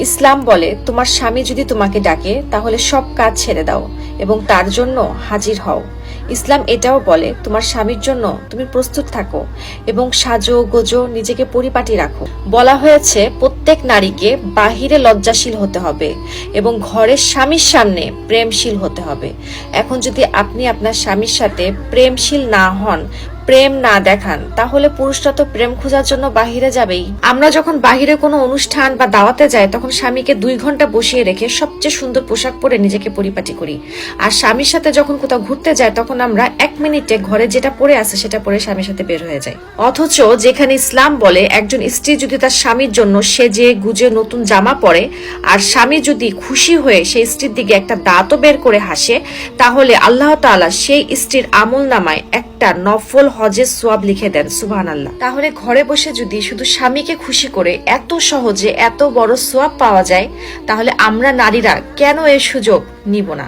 ইসলাম বলে তোমার স্বামী যদি তোমাকে ডাকে তাহলে সব কাজ ছেড়ে দাও এবং তার জন্য হাজির হও। ইসলাম এটাও বলে তোমার স্বামীর জন্য তুমি প্রস্তুত থাকো এবং সাজো গোজো নিজেকে পরিপাটি রাখো। বলা হয়েছে প্রত্যেক নারীকে বাহিরে লজ্জাশীল হতে হবে এবং ঘরের স্বামীর সামনে প্রেমশীল হতে হবে। এখন যদি আপনি আপনার স্বামীর সাথে প্রেমশীল না হন, প্রেম না দেখান, তাহলে পুরুষরা তো প্রেম খোঁজার জন্য বাহিরে যাবেই। আমরা যখন বাহিরে কোনো অনুষ্ঠান বা দাওয়াতে যাই তখন স্বামীকে 2 ঘন্টা বসিয়ে রেখে সবচেয়ে সুন্দর পোশাক পরে নিজেকে পরিপাটি করি, আর স্বামীর সাথে যখন কোথাও ঘুরতে যাই তখন আমরা 1 মিনিটে ঘরে যেটা পরে আছে সেটা পরে স্বামীর সাথে বের হয়ে যায়। অথচ যেখানে ইসলাম বলে একজন স্ত্রী যদি তার স্বামীর জন্য সেজে গুজে নতুন জামা পরে আর স্বামী যদি খুশি হয়ে সেই স্ত্রীর দিকে একটা দাঁতও বের করে হাসে, তাহলে আল্লাহ তাআলা সেই স্ত্রীর আমলনামায় একটা নফল হজের সওয়াব লিখে দেন। সুবহানাল্লাহ। তাহলে ঘরে বসে যদি শুধু স্বামীকে খুশি করে এত সহজে এত বড় সওয়াব পাওয়া যায়, তাহলে আমরা নারীরা কেন এই সুযোগ নিব না?